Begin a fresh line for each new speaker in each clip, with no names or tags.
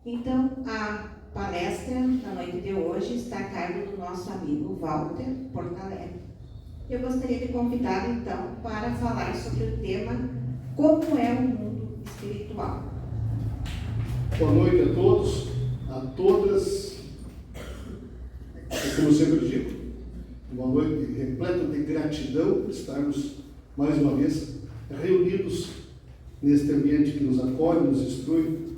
Então, a palestra da noite de hoje está a cargo do nosso amigo Walter Portalé. Eu gostaria de convidá-lo, então, para falar sobre o tema Como é o mundo espiritual.
Boa noite a todos, a todas. E como eu sempre digo, uma noite repleta de gratidão por estarmos mais uma vez reunidos neste ambiente que nos acolhe, nos instrui,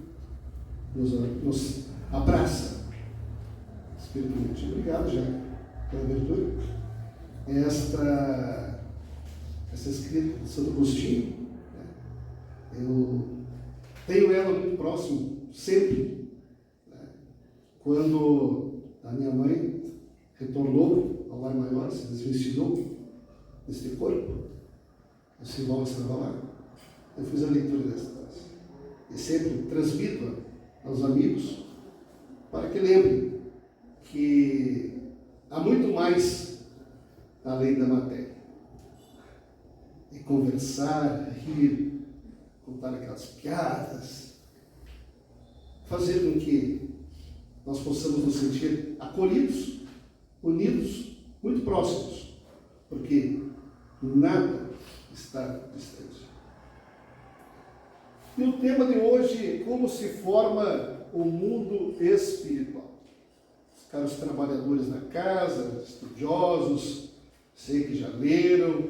nos abraça espiritualmente. Obrigado, já pela abertura. Essa escrita de Santo Agostinho, eu tenho ela muito próximo, sempre. Quando a minha mãe retornou ao lar maior, se desvencilhou deste corpo, o Simão estava lá, eu fiz a leitura dessa frase. E sempre transmito aos amigos para que lembrem que há muito mais além da matéria. E conversar, rir, contar aquelas piadas, fazer com que nós possamos nos sentir acolhidos, unidos, muito próximos, porque nada está distante. E o tema de hoje é como se forma o mundo espiritual. Os caros trabalhadores da casa, estudiosos, sei que já leram,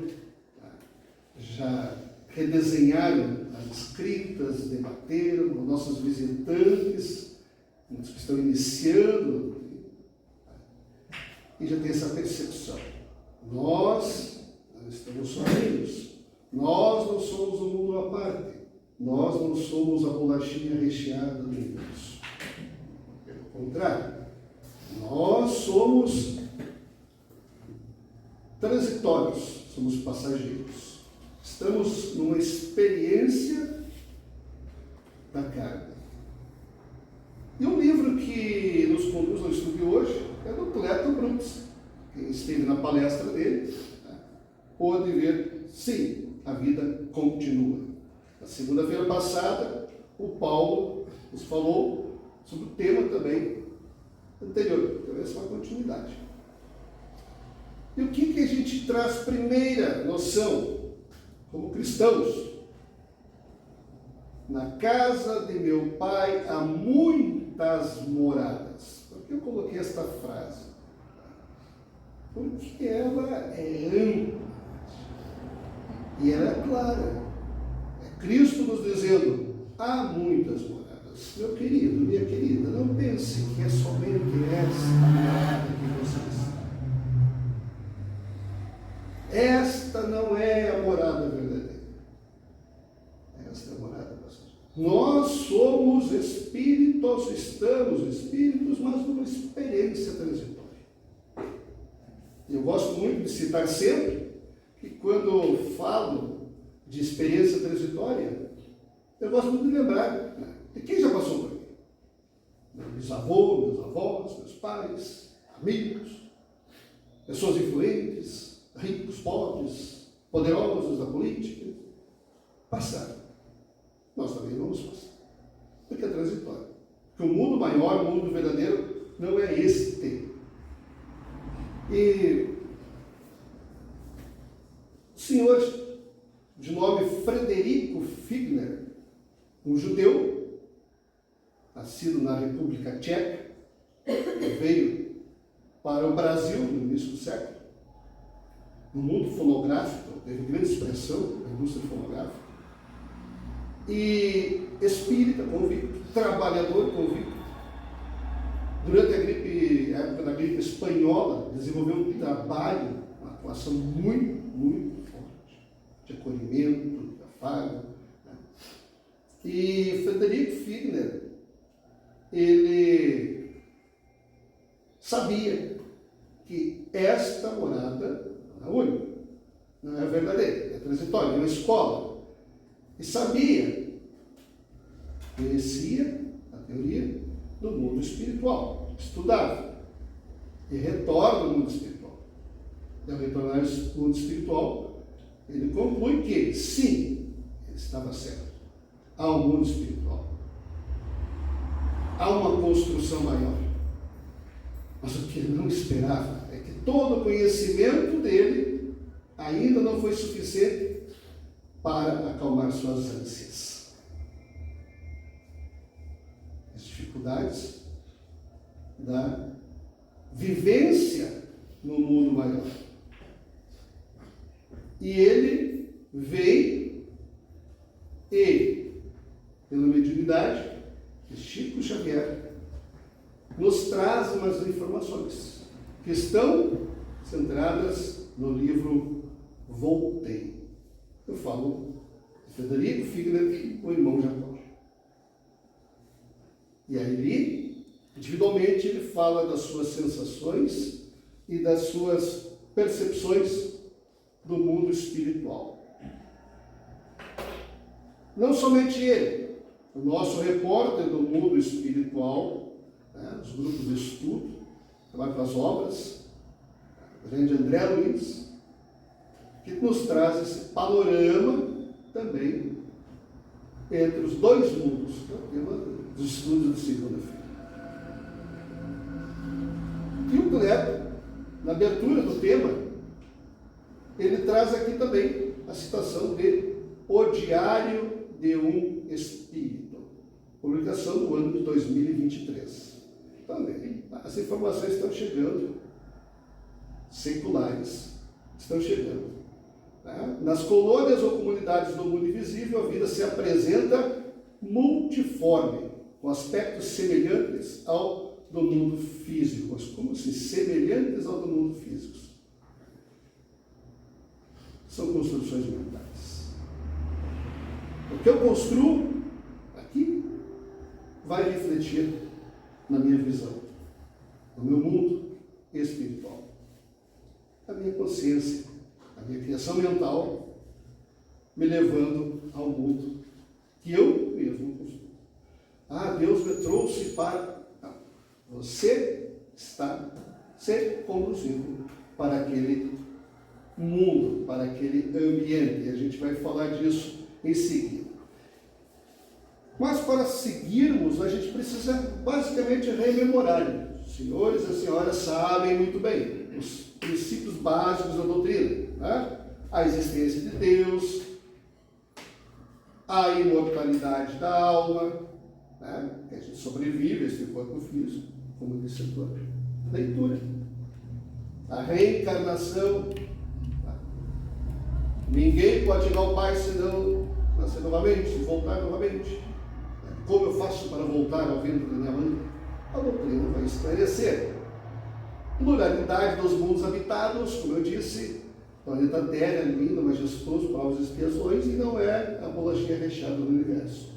já redesenharam as escritas, debateram, os nossos visitantes, muitos que estão iniciando, e já tem essa percepção. Nós não estamos sozinhos, nós não somos um mundo à parte, nós não somos a bolachinha recheada do universo. Pelo contrário, nós somos transitórios, somos passageiros. Estamos numa experiência da carne. E o livro que nos conduz ao estudo de hoje é do Cleto Brooks. Quem esteve na palestra dele pôde ver, sim, a vida continua. Na segunda-feira passada, o Paulo nos falou sobre o tema também anterior, então essa é uma continuidade. E o que a gente traz primeira noção como cristãos? Na casa de meu pai há muitas moradas. Por que eu coloquei esta frase? Porque ela é ampla e ela é clara. É Cristo nos dizendo, há muitas moradas. Meu querido, minha querida, não pense que é somente esta morada que você está. Esta não é a morada verdadeira. Esta é a morada, pastor. Nós somos espíritos, estamos espíritos, mas numa experiência transitória. Eu gosto muito de citar sempre que quando falo de experiência transitória, eu gosto muito de lembrar de quem já passou por aqui. Meu bisavô, meus avós, meus pais, amigos, pessoas influentes, ricos, pobres, poderosos da política, passaram. Nós também vamos passar. Porque é transitório. Porque o mundo maior, o mundo verdadeiro, não é este. E o senhor, de nome Frederico Figner, um judeu, nascido na República Tcheca, veio para o Brasil no início do século, no mundo fonográfico, teve grande expressão na indústria fonográfica, e espírita convicto, trabalhador convicto. Durante a época da gripe espanhola, desenvolveu um trabalho, uma atuação muito forte, de acolhimento, de afago. E Frederico Figner, ele sabia que esta morada não é única, não é verdadeira, é transitória, é uma escola. E sabia, conhecia a teoria do mundo espiritual, estudava e retorna ao mundo espiritual. E ao retornar ao mundo espiritual, ele conclui que, sim, ele estava certo, há um mundo espiritual. há uma construção maior. Mas o que ele não esperava é que todo o conhecimento dele ainda não foi suficiente para acalmar suas ânsias. As dificuldades da vivência no mundo maior. E ele veio e, pela mediunidade de Chico Xavier, nos traz umas informações que estão centradas no livro Voltei. Eu falo de Frederico Figner, o irmão Jacó. E aí, individualmente, ele fala das suas sensações e das suas percepções do mundo espiritual. Não somente ele, o nosso repórter do mundo espiritual, os grupos de estudo, trabalho com as obras, o grande André Luiz, que nos traz esse panorama também entre os dois mundos, que é o tema dos estudos de segunda-feira. E o Kleber, na abertura do tema, ele traz aqui também a citação de O Diário de um Espírito, publicação do ano de 2023. Também, as informações estão chegando, seculares, estão chegando. Nas colônias ou comunidades do mundo invisível, a vida se apresenta multiforme, com aspectos semelhantes ao do mundo físico. Mas como assim? Semelhantes ao do mundo físico. São construções mentais. O que eu construo aqui vai refletir na minha visão, no meu mundo espiritual. A minha consciência, a minha criação mental, me levando ao mundo que eu mesmo construo. Deus me trouxe para... Não. Você está sendo conduzido para aquele mundo, para aquele ambiente. E a gente vai falar disso em seguida. Mas para seguirmos, a gente precisa basicamente rememorar. Os senhores e as senhoras sabem muito bem os princípios básicos da doutrina. A existência de Deus, a imortalidade da alma, que a gente sobrevive a esse corpo físico, como disse a leitura. A reencarnação. Ninguém pode chegar ao Pai senão nascer novamente, se voltar novamente. Como eu faço para voltar ao ventre da minha mãe? A doutrina vai esclarecer. Pluralidade dos mundos habitados, como eu disse, planeta Terra é lindo, majestoso, provas e expiações, e não é a bolachinha recheada do universo.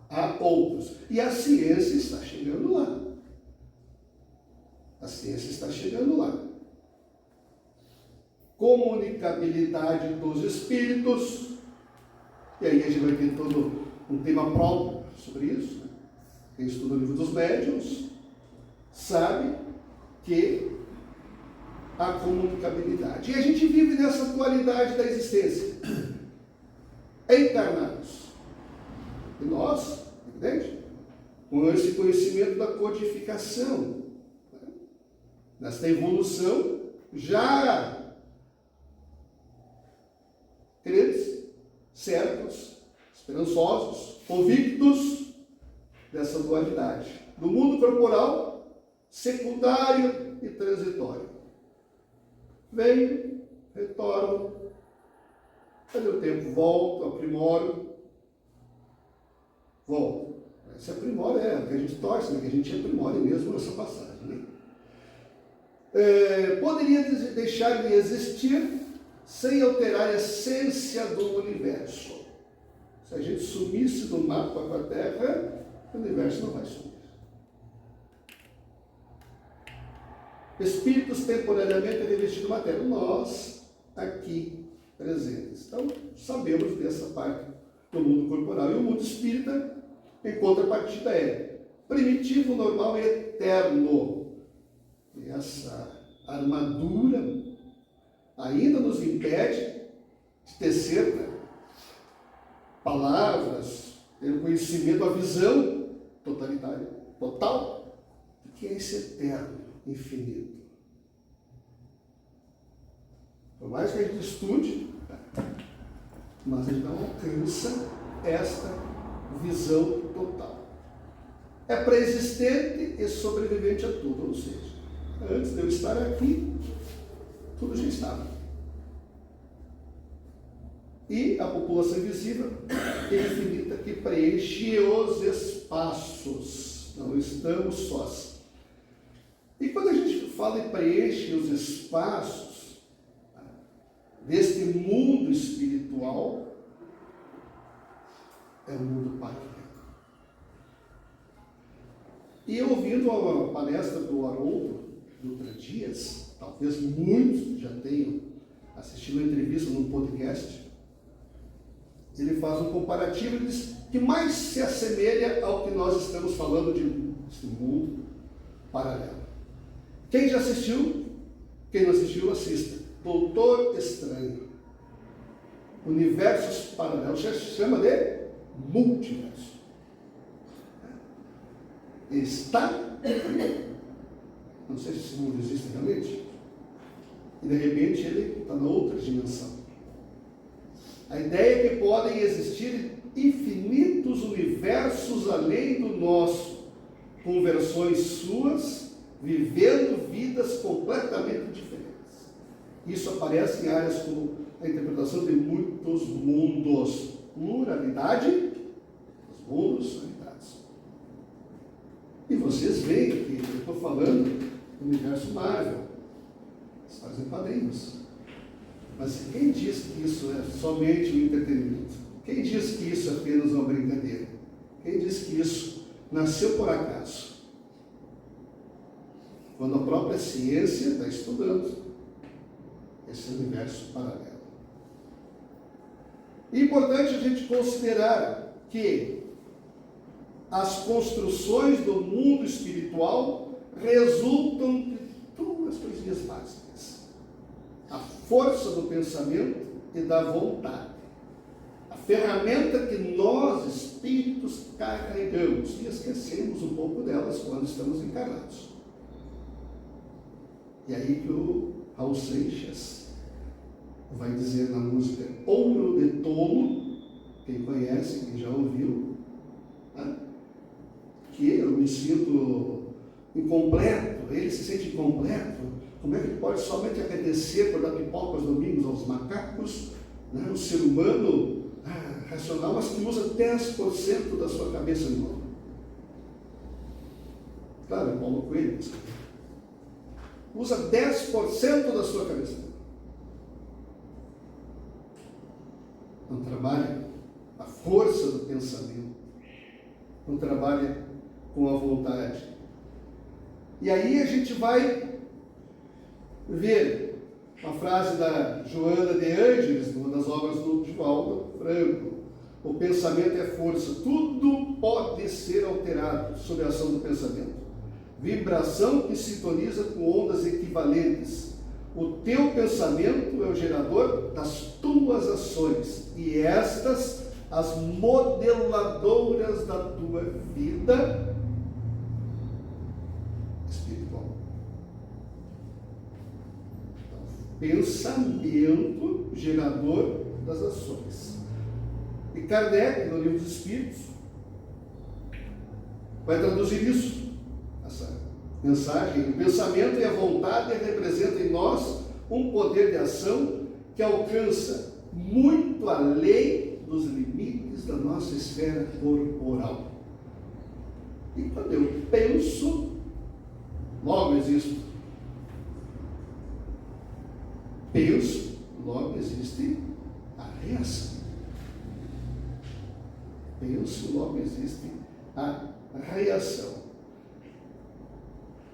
Há outros. E a ciência está chegando lá. A ciência está chegando lá. Comunicabilidade dos espíritos, e aí a gente vai ter todo um tema próprio sobre isso. Quem estuda o livro dos médiuns sabe que há comunicabilidade. E a gente vive nessa dualidade da existência. Encarnados. E nós, evidente, com esse conhecimento da codificação, nesta evolução, já crentes, certos, esperançosos, convictos dessa dualidade. Do mundo corporal, secundário e transitório. Venho, retorno, cadê o tempo? Volto, aprimoro, volto. Esse aprimoro é o que a gente torce, que a gente aprimore mesmo nessa passagem. Poderia deixar de existir sem alterar a essência do universo. Se a gente sumisse do mapa com a Terra, o universo não vai sumir. Espíritos temporariamente revestidos de matéria. Nós, aqui presentes. Então, sabemos dessa parte do mundo corporal. E o mundo espírita, em contrapartida, é primitivo, normal e eterno. E essa armadura ainda nos impede de tecer palavras, ter o conhecimento, a visão totalitária, total tem esse eterno, infinito. Por mais que a gente estude, mas a gente não alcança esta visão total. É pré-existente e sobrevivente a tudo, ou seja, antes de eu estar aqui, tudo já estava. E a população invisível é infinita que preenche os espaços. Não estamos sós. E quando a gente fala em preenche os espaços deste mundo espiritual, é um mundo paralelo. E ouvindo a palestra do Haroldo Dutra Dias, talvez muitos já tenham assistido uma entrevista num podcast, ele faz um comparativo e diz que mais se assemelha ao que nós estamos falando de mundo paralelo. Quem já assistiu? Quem não assistiu, assista. Doutor Estranho. Universos paralelos. Se chama de multiverso. Está, não sei se esse mundo existe realmente, e de repente ele está na outra dimensão. A ideia é que podem existir infinitos universos além do nosso, com versões suas, vivendo vidas completamente diferentes. Isso aparece em áreas como a interpretação de muitos mundos, pluralidade dos mundos, realidades. E vocês veem que eu estou falando do universo Marvel, histórias em quadrinhos. Mas quem diz que isso é somente um entretenimento? Quem diz que isso é apenas uma brincadeira? Quem diz que isso nasceu por acaso? Quando a própria ciência está estudando esse universo paralelo. É importante a gente considerar que as construções do mundo espiritual resultam de duas coisinhas básicas. A força do pensamento e da vontade. A ferramenta que nós, espíritos, carregamos e esquecemos um pouco delas quando estamos encarnados. E aí que o Raul Seixas vai dizer na música Ouro de Tolo, quem conhece, quem já ouviu, né? Que eu me sinto incompleto, ele se sente incompleto. Como é que ele pode somente agradecer por dar pipoca aos domingos aos macacos, né? Um ser humano racional, mas que usa 10% da sua cabeça no mundo. Claro, Paulo Coelho usa 10% da sua cabeça. Não trabalha a força do pensamento, não trabalha com a vontade. E aí a gente vai ver uma frase da Joana de Ângeles, uma das obras do Divaldo Franco: o pensamento é força, tudo pode ser alterado sob a ação do pensamento. Vibração que sintoniza com ondas equivalentes. O teu pensamento é o gerador das tuas ações, e estas as modeladoras da tua vida espiritual. Então, pensamento gerador das ações. E Kardec, no Livro dos Espíritos, vai traduzir isso, essa mensagem. O pensamento e a vontade representam em nós um poder de ação que alcança muito além dos limites da nossa esfera corporal. E quando eu penso, logo existo. Penso, logo existe a reação. Penso, logo existe a reação.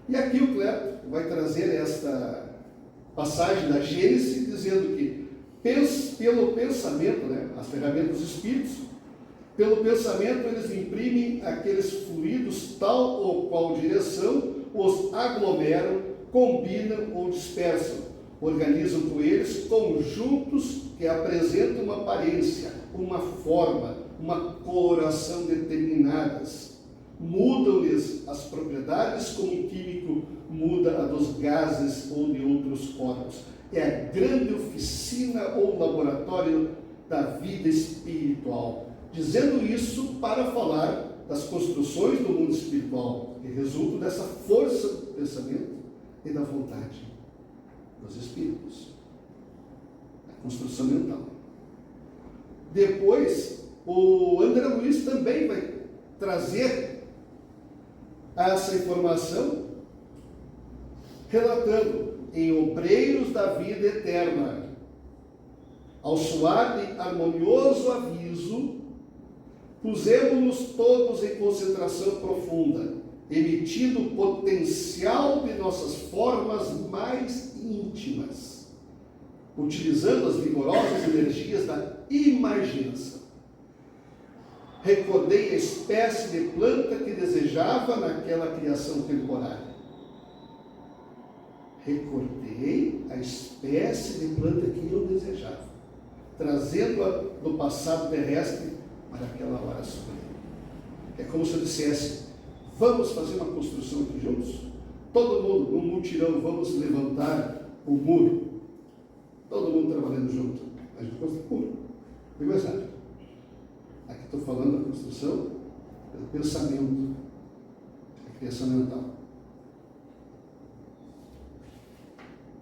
E aqui o Cleto vai trazer esta passagem da Gênesis, dizendo que pelo pensamento, né, as ferramentas dos espíritos, pelo pensamento eles imprimem aqueles fluidos tal ou qual direção, os aglomeram, combinam ou dispersam, organizam com eles conjuntos que apresentam uma aparência, uma forma, uma coloração determinadas. mudam-lhes as propriedades como um químico muda a dos gases ou de outros corpos. É a grande oficina ou laboratório da vida espiritual. Dizendo isso para falar das construções do mundo espiritual, que resultam dessa força do pensamento e da vontade dos espíritos. A construção mental. Depois, o André Luiz também vai trazer essa informação, relatando em Obreiros da Vida Eterna, ao soar de harmonioso aviso, pusemos-nos todos em concentração profunda, emitindo o potencial de nossas formas mais íntimas, utilizando as vigorosas energias da imaginação. Recordei a espécie de planta que desejava naquela criação temporária. Recordei a espécie de planta que eu desejava, trazendo-a do passado terrestre para aquela hora suprema. É como se eu dissesse: vamos fazer uma construção aqui juntos? Todo mundo, num mutirão, vamos levantar o muro. Todo mundo trabalhando junto. A gente construi o muro. Bem mais rápido. Aqui estou falando da construção pelo pensamento, a criação mental.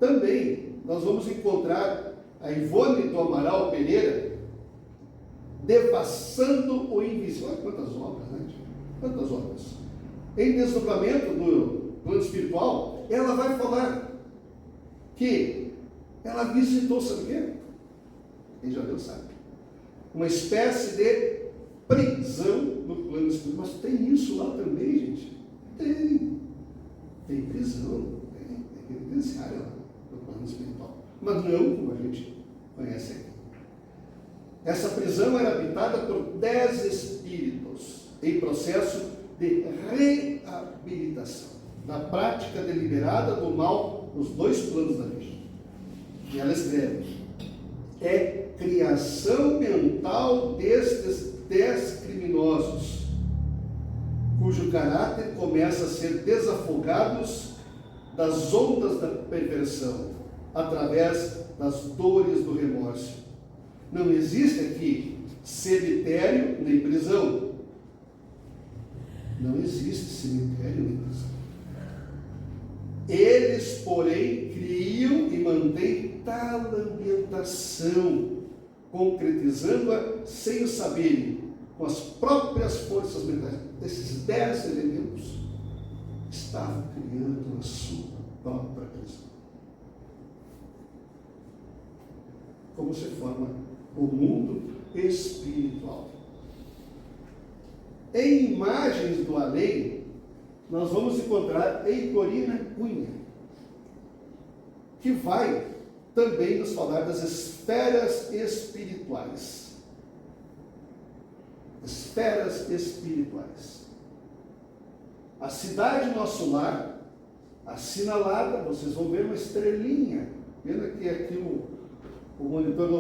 Também nós vamos encontrar a Ivone do Amaral Pereira devassando o invisível. Olha quantas obras, né? Quantas obras. Em desdobramento do plano espiritual, ela vai falar que ela visitou, sabe o quê? Quem já viu sabe. Uma espécie de prisão no plano espiritual. Mas tem isso lá também, gente? Tem. Tem prisão, tem penitenciária lá no plano espiritual. Mas não como a gente conhece aqui. Essa prisão era habitada por 10 espíritos em processo de reabilitação, da prática deliberada do mal nos 2 planos da vida. E ela escreve: é criação mental destes 10 criminosos, cujo caráter começa a ser desafogados das ondas da perversão, através das dores do remorso. Não existe aqui cemitério nem prisão. Não existe cemitério nem prisão. Eles, porém, criam e mantêm tal ambientação, concretizando-a sem o saberem, com as próprias forças mentais. Esses 10 elementos estavam criando a sua própria prisão. Como se forma o mundo espiritual. Em Imagens do Além, nós vamos encontrar Heitorina Cunha, que vai também nos falar das esferas espirituais. Esferas espirituais. A cidade Nosso Lar, assinalada, vocês vão ver uma estrelinha. Pena que aqui o monitor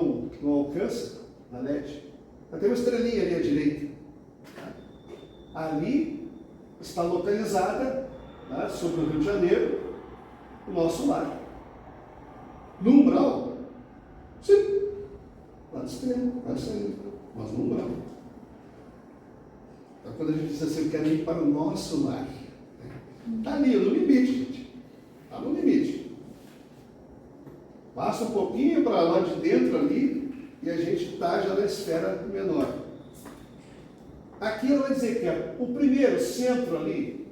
não alcança, na LED. Mas tem uma estrelinha ali à direita. Ali está localizada, né, sobre o Rio de Janeiro, o Nosso Lar. No umbral, sim, lá de extremo, vai sair, mas no umbral. Então, quando a gente diz assim, eu quero ir para o nosso lar, está ali, no limite, gente. Está no limite. Passa um pouquinho para lá de dentro ali, e a gente está já na esfera menor. Aqui ela vai dizer que é o primeiro centro ali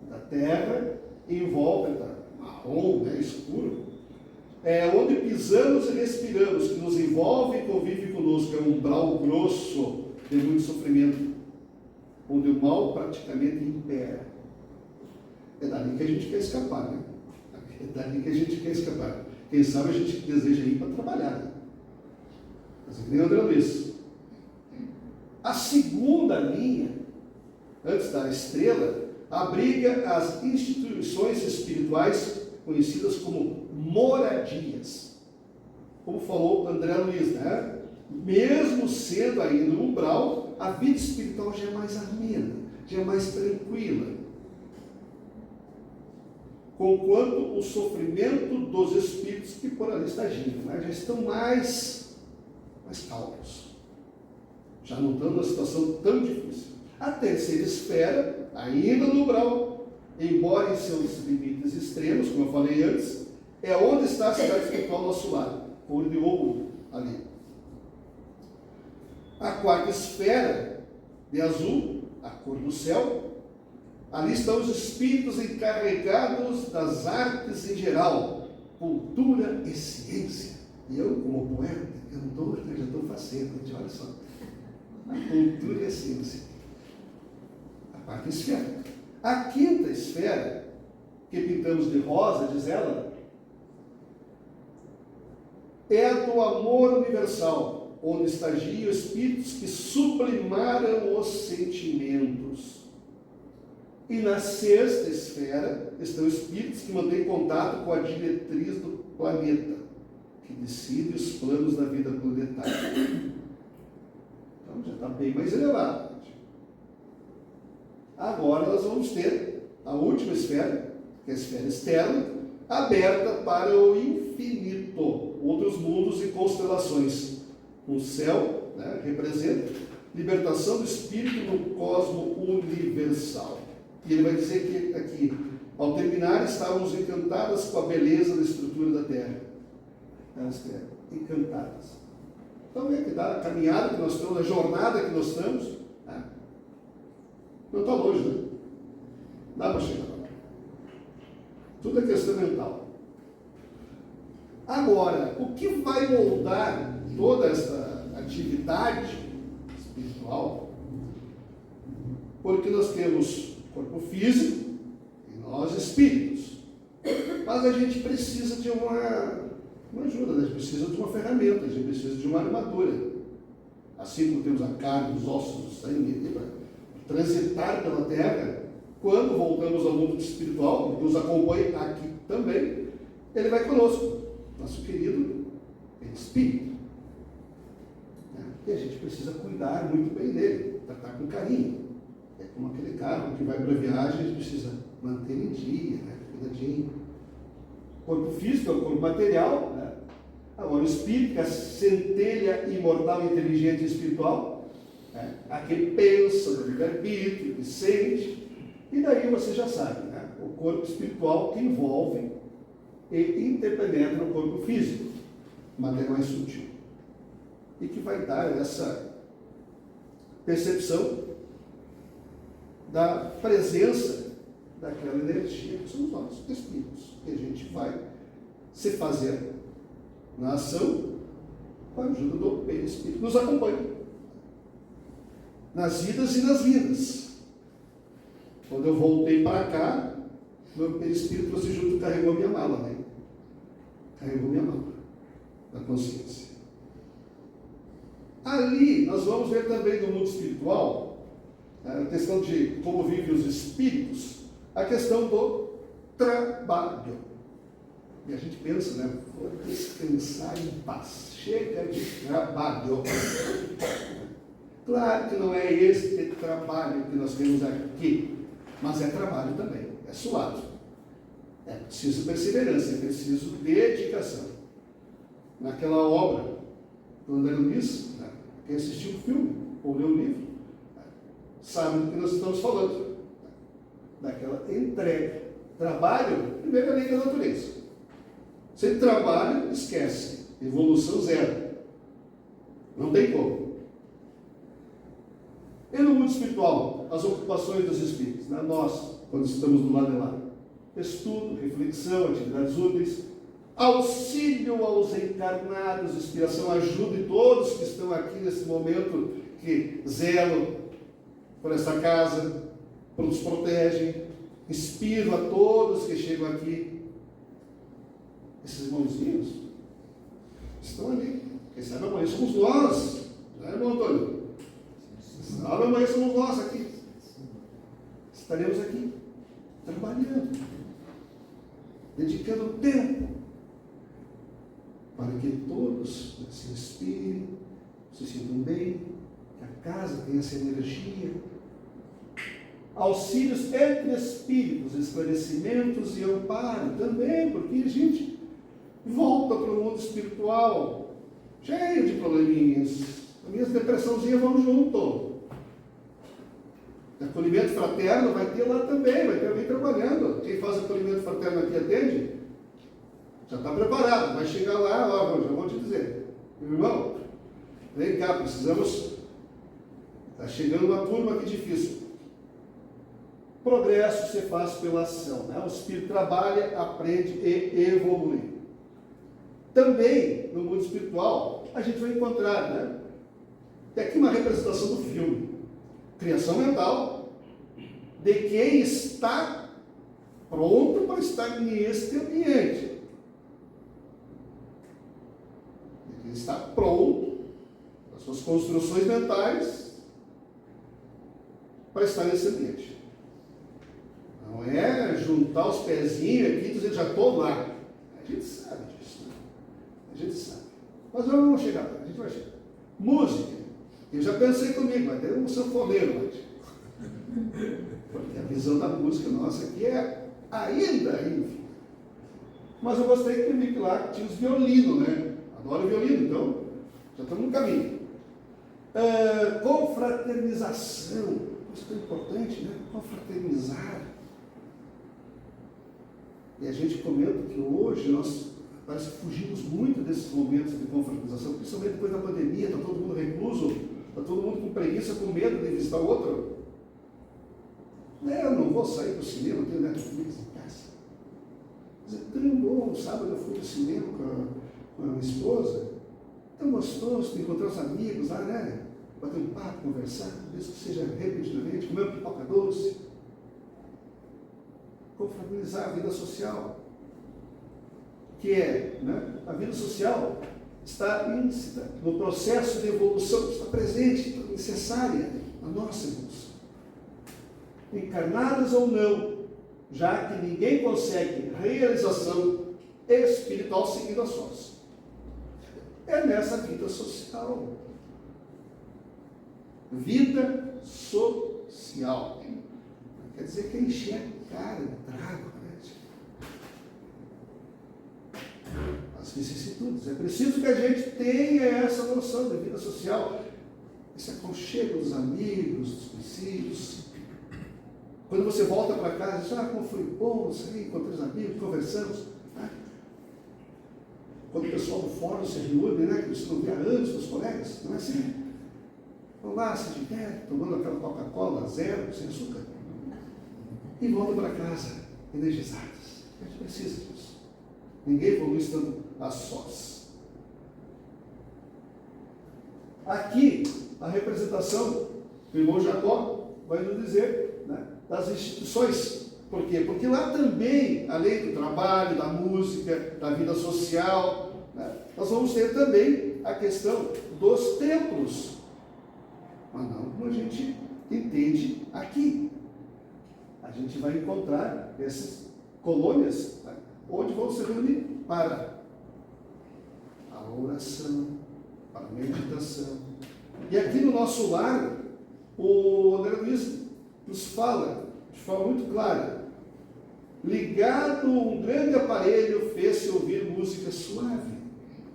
da Terra, em volta, está marrom, né, escuro, é onde pisamos e respiramos, que nos envolve e convive conosco, é um umbral grosso de muito sofrimento, onde o mal praticamente impera. É dali que a gente quer escapar, né? É dali que a gente quer escapar. Quem sabe a gente deseja ir para trabalhar, né? Mas que nem André Luiz. A segunda linha, antes da estrela, abriga as instituições espirituais conhecidas como moradias. Como falou André Luiz, né? Mesmo sendo ainda no umbral, a vida espiritual já é mais amena, já é mais tranquila. Conquanto o sofrimento dos espíritos que por ali estagiam, né? Já estão mais calmos. Já não estão numa situação tão difícil. A terceira esfera, ainda no umbral, embora em seus limites extremos, como eu falei antes, é onde está a cidade espiritual nosso lar, cor de ouro ali. A quarta esfera, de azul, a cor do céu, ali estão os espíritos encarregados das artes em geral, cultura e ciência. E eu, como poeta, cantor, já estou fazendo, olha só. A cultura e a ciência. A quarta esfera. A quinta esfera, que pintamos de rosa, diz ela, é a do amor universal, onde estagiam espíritos que sublimaram os sentimentos. E na sexta esfera estão espíritos que mantêm contato com a diretriz do planeta, que decide os planos da vida planetária. Então já está bem mais elevado. Agora nós vamos ter a última esfera, que é a esfera externa, aberta para o infinito, outros mundos e constelações. O céu, né, representa libertação do espírito no cosmo universal. E ele vai dizer que aqui, ao terminar, estávamos encantadas com a beleza da estrutura da Terra. Elas eram encantadas. Então é que dá a caminhada que nós estamos, a jornada que nós estamos, né? Não está longe, né? Dá para chegar lá. Tudo é questão mental. Agora, o que vai moldar toda essa atividade espiritual? Porque nós temos corpo físico e nós espíritos. Mas a gente precisa de uma ajuda, né? A gente precisa de uma ferramenta, a gente precisa de uma armadura. Assim como temos a carne, os ossos, o sangue, para transitar pela terra, quando voltamos ao mundo espiritual, que nos acompanha aqui também, ele vai conosco, nosso querido espírito. E a gente precisa cuidar muito bem dele, tratar com carinho. É como aquele carro que vai para a viagem, a gente precisa manter em dia, né? Cuidadinho. O corpo físico é o corpo material, né? Agora o espírito, que é a centelha imortal, inteligente e espiritual, né? A que pensa no livre-arbítrio, que sente, e daí você já sabe, né? O corpo espiritual que envolve e interpenetra o corpo físico, matéria mais sutil, e que vai dar essa percepção da presença daquela energia que somos nós, espíritos, que a gente vai se fazer na ação com a ajuda do perispírito. Nos acompanha nas idas e nas vindas. Quando eu voltei para cá, meu perispírito trouxe junto, carregou minha mala, né? Carregou minha mala da consciência. Ali nós vamos ver também no mundo espiritual a questão de como vivem os espíritos, a questão do trabalho. E a gente pensa, né? Vou descansar em paz. Chega de trabalho. Claro que não é este trabalho que nós temos aqui, mas é trabalho também, é suado. É preciso perseverança, é preciso dedicação. Naquela obra do André Luiz, né? Quem assistiu o filme ou leu o livro, sabe do que nós estamos falando. Daquela entrega. Trabalho, primeiro, é a lei da natureza. Sem trabalho, esquece. Evolução zero. Não tem como. E no mundo espiritual, as ocupações dos espíritos, né? Nós, quando estamos do lado de lá, estudo, reflexão, atividades úteis, auxílio aos encarnados, inspiração, ajuda de todos que estão aqui nesse momento, que zelam por essa casa, nos protegem, inspiro a todos que chegam aqui. Esses irmãozinhos estão ali. Quem sabe amanhã somos nós, não é, irmão Antônio? Quem sabe amanhã somos nós aqui. Estaremos aqui, trabalhando, dedicando tempo para que todos se inspirem, se sintam bem, que a casa tenha essa energia, auxílios entre espíritos, esclarecimentos e amparo também, porque a gente volta para o mundo espiritual cheio de probleminhas. As minhas depressãozinhas vão junto. Acolhimento fraterno vai ter lá também, vai ter alguém trabalhando. Quem faz acolhimento fraterno aqui atende, já está preparado, vai chegar lá, ó, já vou te dizer, meu irmão, vem cá, precisamos, está chegando uma turma aqui difícil. Progresso se faz pela ação, né? O espírito trabalha, aprende e evolui. Também, no mundo espiritual, a gente vai encontrar, né? Tem aqui uma representação do filme. Criação mental de quem está pronto para estar neste ambiente. De quem está pronto, as suas construções mentais, para estar nesse ambiente. Não é juntar os pezinhos aqui e dizer, já estou lá. A gente sabe disso, né? A gente sabe. Mas nós vamos chegar lá, a gente vai chegar. Música. Eu já pensei comigo, vai ter um sanfoneiro hoje. Porque a visão da música nossa aqui é ainda. Mas eu gostei que vi que lá tinha os violinos, né? Adoro violino, então já estamos no caminho. Confraternização. Isso é tão importante, né? Confraternizar. E a gente comenta que hoje nós parece que fugimos muito desses momentos de confraternização, principalmente depois da pandemia, está todo mundo recluso, está todo mundo com preguiça, com medo de visitar o outro. Eu não vou sair para o cinema, tenho Netflix em casa. Mas é tão bom, sábado eu fui para o cinema com a minha esposa, tão gostoso de encontrar os amigos lá, né? Bater um papo, conversar, mesmo que seja repetidamente, comer uma pipoca doce. Confraternizar a vida social, que é, né? A vida social está íncita no processo de evolução, está presente, está necessária na nossa evolução. Encarnadas ou não, já que ninguém consegue realização espiritual seguindo a sós. É nessa vida social. Vida social. Quer dizer que encher a cara de trago, né? As vicissitudes. É preciso que a gente tenha essa noção de vida social, esse aconchego dos amigos, dos conhecidos. Quando você volta para casa, diz, como foi bom, saí, encontrei os amigos, conversamos. Né? Quando o pessoal do fórum se reúne, né, que você não vê há anos dos colegas, não é assim? Vão lá, se diverte, tomando aquela Coca-Cola zero, sem açúcar. E voltam para casa, energizados. A gente precisa disso. Ninguém evolui estando a sós. Aqui, a representação do irmão Jacó vai nos dizer, né, das instituições. Por quê? Porque lá também, além do trabalho, da música, da vida social, né, nós vamos ter também a questão dos templos. Mas não como a gente entende aqui. A gente vai encontrar essas colônias, né, onde vão se reunir para a oração, para a meditação. E aqui no nosso lar, o André Luiz nos fala de forma muito clara. Ligado um grande aparelho, fez-se ouvir música suave.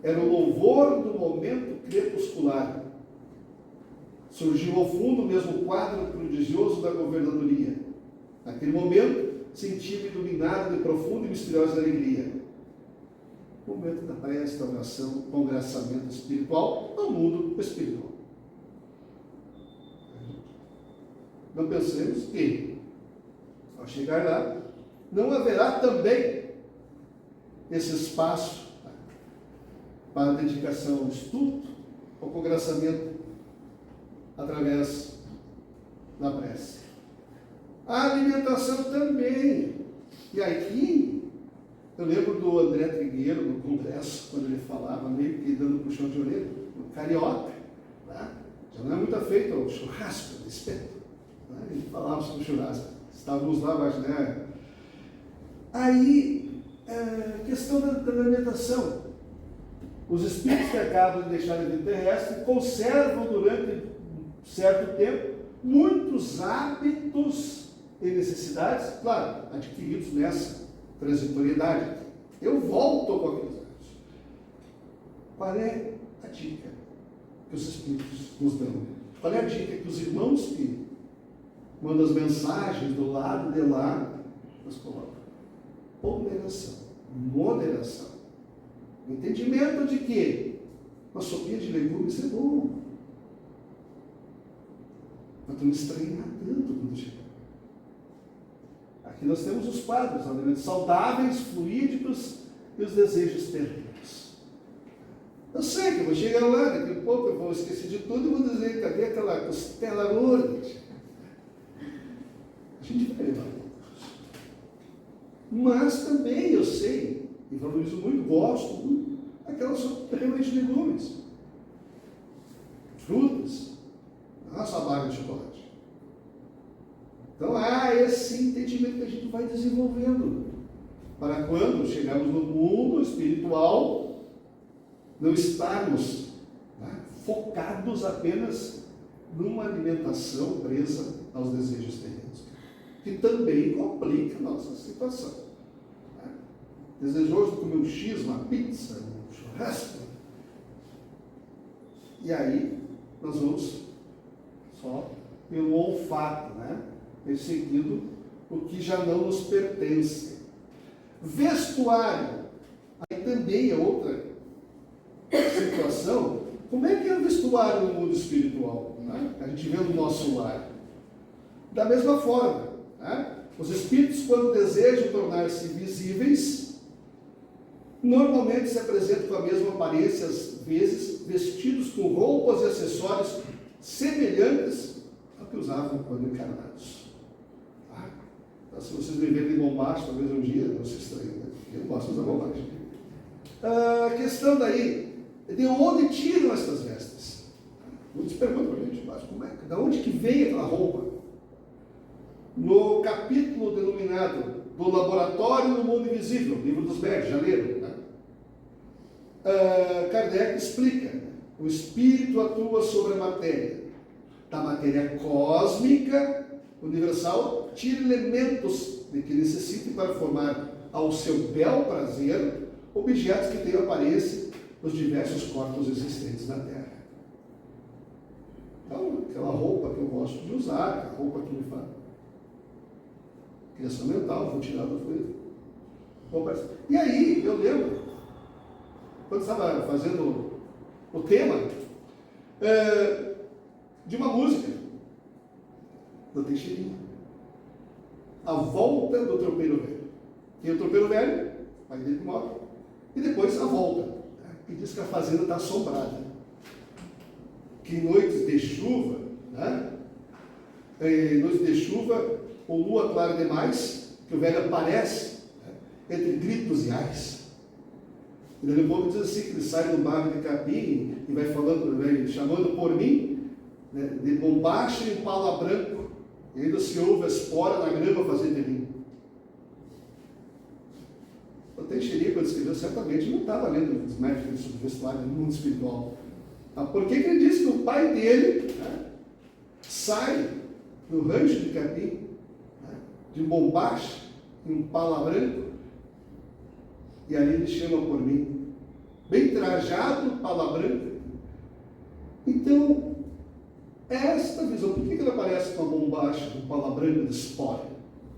Era o louvor do momento crepuscular. Surgiu ao fundo mesmo o quadro prodigioso da governadoria. Naquele momento, senti-me iluminado de profunda e misteriosa alegria. Momento da prece, da oração, congraçamento espiritual no mundo espiritual. Não pensemos que, ao chegar lá, não haverá também esse espaço para dedicação ao estudo, ao congraçamento através da prece. A alimentação também. E aqui, eu lembro do André Trigueiro, no congresso, quando ele falava, meio que dando puxão de orelha, no carioca, tá? Já não é muito feito o churrasco, o espeto. Tá? Ele falava sobre o churrasco. Estávamos lá, mas, né? Aí, questão da alimentação. Os espíritos que acabam de deixar a vida terrestre conservam durante um certo tempo muitos hábitos e necessidades, claro, adquiridos nessa transitoriedade. Eu volto com aqueles dados. Qual é a dica que os Espíritos nos dão? Qual é a dica que os irmãos que mandam as mensagens do lado de lá nos colocam? Ponderação, moderação. Entendimento de que uma sopinha de legumes é bom. Mas tu não estranhar tanto quando chegar. Aqui nós temos os quadros, alimentos saudáveis, fluídicos e os desejos terrenos. Eu sei que eu vou chegar lá, daqui a pouco eu vou esquecer de tudo e vou dizer, cadê aquela costela gorda? A gente vai levar poucos. Mas também eu sei, e valorizo muito, gosto muito, aquela sopa realmente de legumes, frutas, não só barra de chocolate. Então há esse entendimento que a gente vai desenvolvendo, para quando chegarmos no mundo espiritual, não estarmos focados apenas numa alimentação presa aos desejos terrenos, que também complica a nossa situação. Desejoso de comer um X, uma pizza, um churrasco. E aí nós vamos só pelo olfato, perseguindo o que já não nos pertence. Vestuário. Aí também é outra situação. Como é que é o vestuário no mundo espiritual? A gente vê no nosso lar. Da mesma forma, os espíritos, quando desejam tornar-se visíveis, normalmente se apresentam com a mesma aparência, às vezes vestidos com roupas e acessórios semelhantes ao que usavam quando encarnados. Então, se vocês me verem de bombacha, talvez um dia não se estranhem, eu não gosto de usar bombacha. A questão daí é de onde tiram essas vestes. Muitos perguntam para a gente, mas como é? De onde que vem aquela roupa? No capítulo denominado do Laboratório do Mundo Invisível, livro dos Médios, já leram, Kardec explica: o espírito atua sobre a matéria. Da matéria cósmica universal, tira elementos de que necessite para formar ao seu bel prazer objetos que tenham aparência nos diversos corpos existentes na Terra. Então, aquela roupa que eu gosto de usar, a roupa que me faz criação mental, vou tirar da coisa. E aí, eu lembro, quando estava fazendo o tema de uma música do Teixeirinho, A Volta do Tropeiro Velho. E o tropeiro velho, pai dele que morre, e depois a volta, que diz que a fazenda está assombrada. Que em noites de chuva, noites de chuva, ou lua clara demais, que o velho aparece entre gritos e ais. E daí o povo diz assim, que ele sai do bairro de capim e vai falando, vai chamando por mim, de bombacha e pala branco, e ainda se ouve a espora na grama fazendo ninho. O Teixeirinha, quando escreveu, certamente não estava lendo os médicos sobre vestuário no mundo espiritual. Mas por que ele disse que o pai dele sai no rancho de capim, de bombacha e um pala branco, e ali ele chama por mim, bem trajado, pala branca. Então, esta visão, por que ele aparece com a bombacha, com pala branca de espora?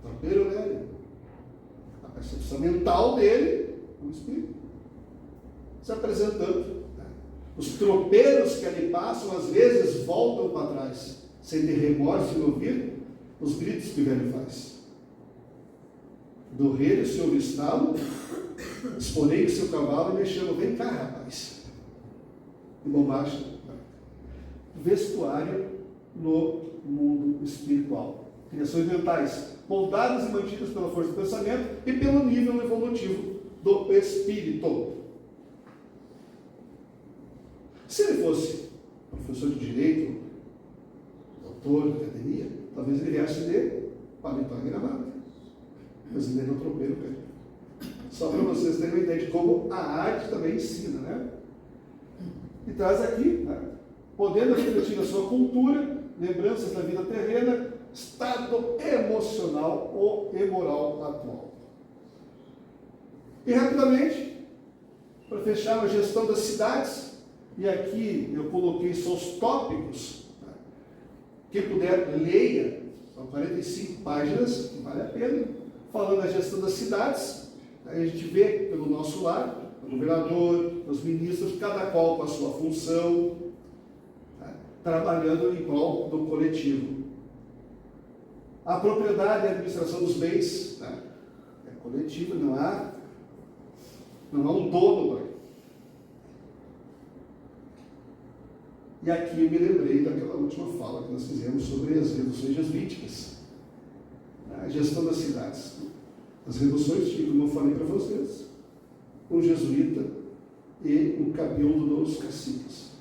Tropeiro velho. A percepção mental dele, o espírito, se apresentando. Os tropeiros que ali passam, às vezes, voltam para trás, sem ter remorso em ouvir os gritos que o velho faz. Do rei, se ouve estalo, exponei o seu cavalo e me chama, vem cá, rapaz. E bombacha. Vestuário no mundo espiritual. Criações mentais, moldadas e mantidas pela força do pensamento e pelo nível evolutivo do espírito. Se ele fosse professor de direito, doutor de academia, talvez ele viesse de paletó e gravata. Mas ele não tropeiro, velho. Só para vocês terem uma ideia de como a arte também ensina, E traz aqui, podendo refletir a sua cultura, lembranças da vida terrena, estado emocional ou moral atual. E rapidamente, para fechar, a gestão das cidades, e aqui eu coloquei só os tópicos, tá? Quem puder, leia, são 45 páginas, que vale a pena, falando da gestão das cidades. Aí a gente vê pelo nosso lado, o governador, os ministros, cada qual com a sua função, tá? Trabalhando em prol do coletivo. A propriedade e a administração dos bens, tá? É coletiva, não há um dono. E aqui eu me lembrei daquela última fala que nós fizemos sobre as reduções jesuíticas, a gestão das cidades. As reduções tinham, como eu falei para vocês, um jesuíta e um cabildo dos caciques,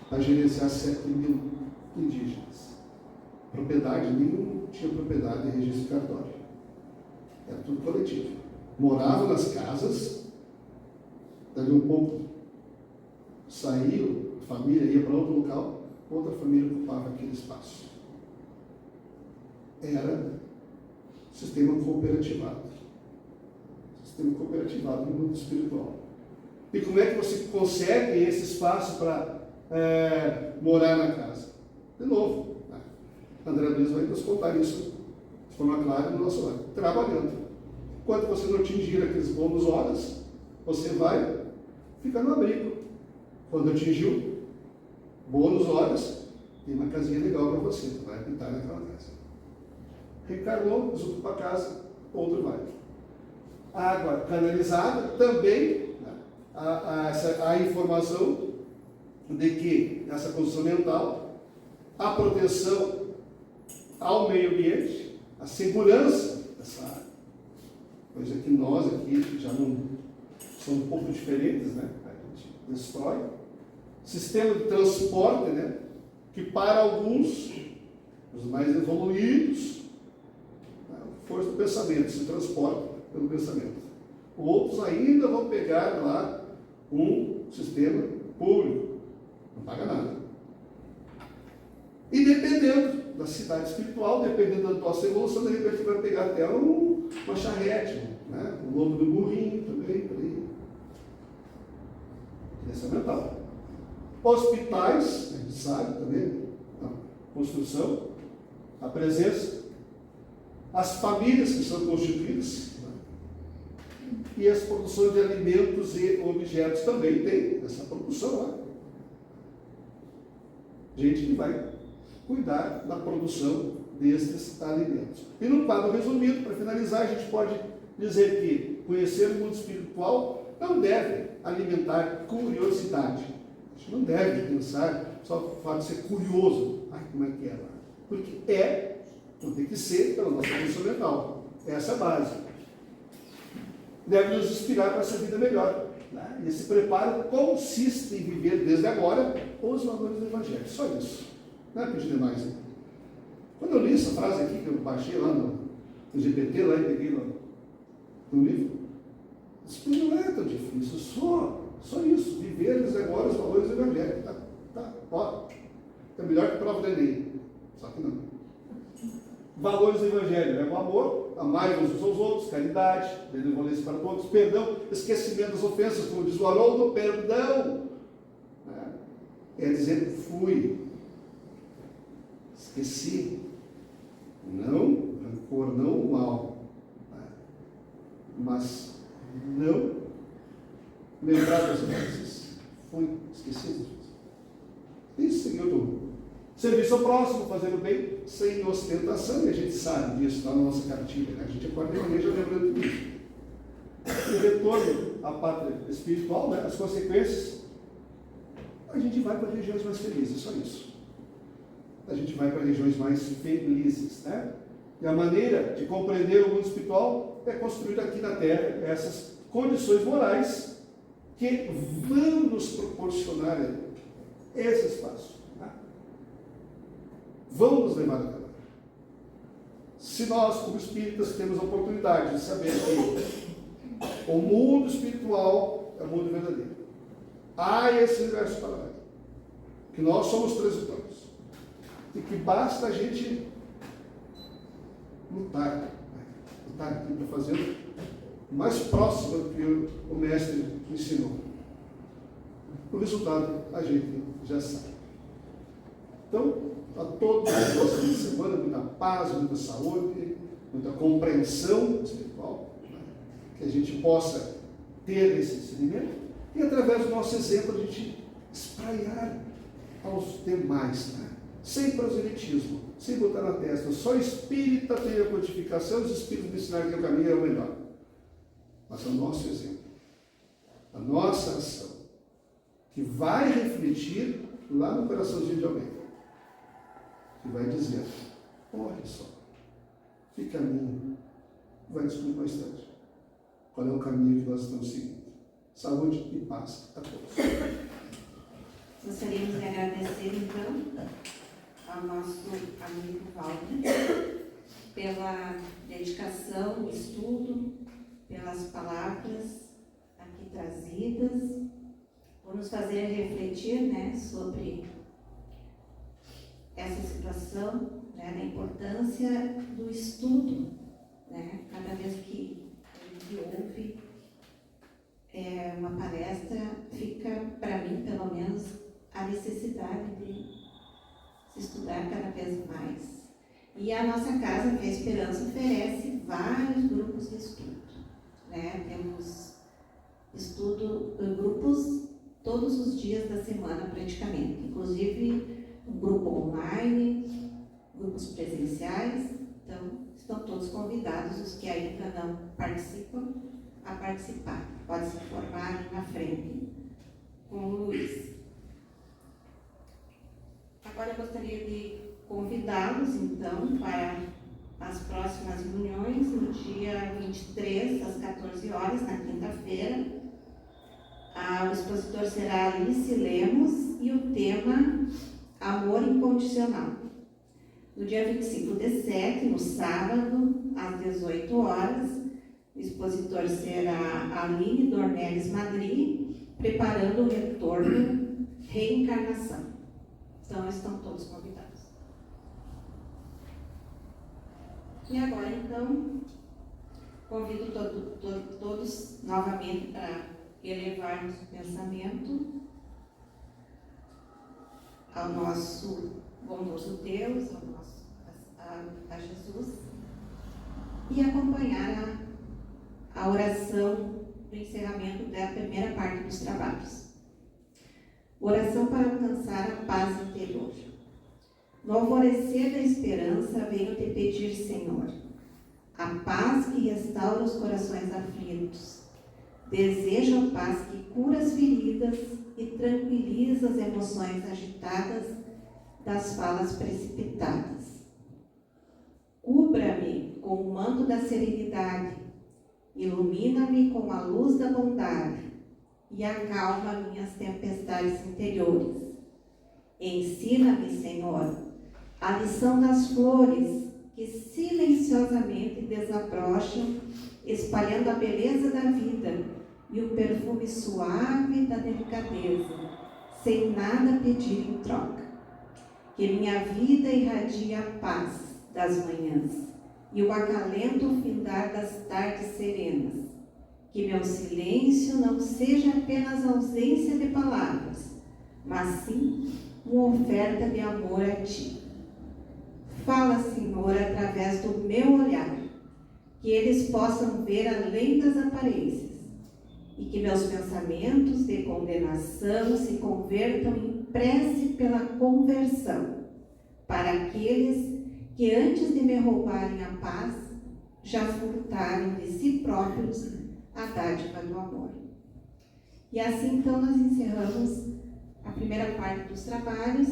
para gerenciar 7 mil indígenas. Propriedade, nenhum tinha propriedade em registro cartório. Era tudo coletivo. Morava nas casas, dali um pouco saiu, a família ia para outro local, outra família ocupava aquele espaço. Era sistema cooperativado. Sistema cooperativado no mundo espiritual. E como é que você consegue esse espaço para morar na casa? De novo, André Luiz vai nos contar isso de forma clara no nosso lado. Trabalhando. Enquanto você não atingir aqueles bônus horas, você vai ficar no abrigo. Quando atingiu bônus horas, tem uma casinha legal para você, vai habitar naquela casa. Reencarnou, desocupa a casa, outro vai. Água canalizada, também a informação de que essa condição mental, a proteção ao meio ambiente, a segurança dessa área, coisa que nós aqui já não somos um pouco diferentes, né? A gente destrói. Sistema de transporte, né? Que para alguns, os mais evoluídos, força do pensamento, se transporta pelo pensamento. Outros ainda vão pegar lá um sistema público, não paga nada. E dependendo da cidade espiritual, dependendo da nossa evolução, de repente vai pegar até uma charrete, né? O lobo do burrinho também, por aí. Essa é mental. Hospitais, a gente sabe também, a construção, a presença, as famílias que são constituídas, né? E as produções de alimentos e objetos também tem essa produção lá. Gente que vai cuidar da produção destes alimentos. E no quadro resumido, para finalizar, a gente pode dizer que conhecer o mundo espiritual não deve alimentar curiosidade. A gente não deve pensar só o fato de ser curioso. Ai, como é que é lá? Porque tem que ser pela nossa função mental. Essa é a base. Deve nos inspirar para essa vida melhor. Né? E esse preparo consiste em viver desde agora os valores do Evangelho. Só isso. Não é pedir demais. Hein? Quando eu li essa frase aqui, que eu baixei lá no GPT, lá e peguei no livro, isso não é tão difícil. Só isso. Viver desde agora os valores do Evangelho. Tá. Ó, é melhor que prova do Enem. Só que não. Valores do Evangelho, né? O amor, amar uns aos outros, caridade, benevolência para todos, perdão, esquecimento das ofensas, como diz o Haroldo, perdão. Né? É dizer, fui, esqueci, não rancor, não o mal, né? Mas não lembrar das ofensas, fui, esqueci. Isso seria o serviço ao próximo, fazer o bem, sem ostentação, e a gente sabe disso, está na nossa cartilha, né? A gente acorda de manhã já lembrando tudo isso. E retorno à pátria espiritual, né? As consequências, a gente vai para regiões mais felizes, só isso. A gente vai para regiões mais felizes, né? E a maneira de compreender o mundo espiritual é construir aqui na Terra essas condições morais que vão nos proporcionar esse espaço. Vamos levar a cabo. Se nós, como espíritas, temos a oportunidade de saber que o mundo espiritual é o mundo verdadeiro, há esse universo paralelo, que nós somos transitores, e que basta a gente lutar, né? Lutar aqui para fazer o mais próximo do que o mestre ensinou. O resultado a gente já sabe. Então, a todos um bom fim de semana, muita paz, muita saúde, muita compreensão espiritual, né? Que a gente possa ter esse discernimento e, através do nosso exemplo, a gente espraiar aos demais, né? Sem proselitismo, sem botar na testa. Só espírita tem a codificação, os espíritos me ensinaram que o caminho é o melhor. Mas é o nosso exemplo, a nossa ação, que vai refletir lá no coraçãozinho de alguém, que vai dizer: olha só, que caminho, vai descobrir mais tarde qual é o caminho que nós estamos seguindo. Saúde e paz a todos.
Gostaríamos de agradecer, então, ao nosso amigo Walter pela dedicação, estudo, pelas palavras aqui trazidas, por nos fazer refletir, né, sobre essa situação, né, da importância do estudo, né, cada vez que ouve uma palestra, fica, para mim, pelo menos, a necessidade de se estudar cada vez mais. E a nossa casa, que é a Esperança, oferece vários grupos de estudo, né? Temos grupos todos os dias da semana, praticamente, inclusive um grupo online, grupos presenciais. Então, estão todos convidados, os que ainda não participam, a participar. Pode se formar ali na frente com o Luiz. Agora eu gostaria de convidá-los, então, para as próximas reuniões, no dia 23, às 14 horas, na quinta-feira. O expositor será Alice Lemos e o tema Amor Incondicional. No dia 25/7, no sábado, às 18 horas, o expositor será Aline Dornelles Madri, preparando o retorno, reencarnação. Então, estão todos convidados. E agora, então, convido todos novamente para elevarmos o pensamento ao nosso bondoso Deus, a Jesus, e acompanhar a oração do encerramento da primeira parte dos trabalhos. Oração para alcançar a paz interior. No alvorecer da esperança, venho te pedir, Senhor, a paz que restaura os corações aflitos. Desejo a paz que cura as feridas e tranquiliza as emoções agitadas das falas precipitadas. Cubra-me com o manto da serenidade, ilumina-me com a luz da bondade e acalma minhas tempestades interiores. Ensina-me, Senhor, a lição das flores que silenciosamente desabrocham, espalhando a beleza da vida e o perfume suave da delicadeza, sem nada pedir em troca. Que minha vida irradie a paz das manhãs e o acalento findar das tardes serenas. Que meu silêncio não seja apenas ausência de palavras, mas sim uma oferta de amor a Ti. Fala, Senhor, através do meu olhar, que eles possam ver além das aparências, e que meus pensamentos de condenação se convertam em prece pela conversão, para aqueles que antes de me roubarem a paz, já furtaram de si próprios a dádiva do amor. E assim, então, nós encerramos a primeira parte dos trabalhos,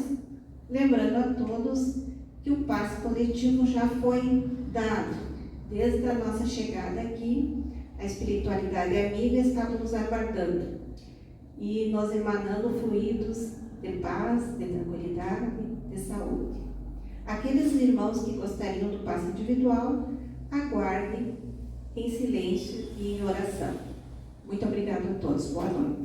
lembrando a todos que o passe coletivo já foi dado. Desde a nossa chegada aqui, a espiritualidade amiga estava nos aguardando e nos emanando fluidos de paz, de tranquilidade, de saúde. Aqueles irmãos que gostariam do passe individual, aguardem em silêncio e em oração. Muito obrigada a todos. Boa noite.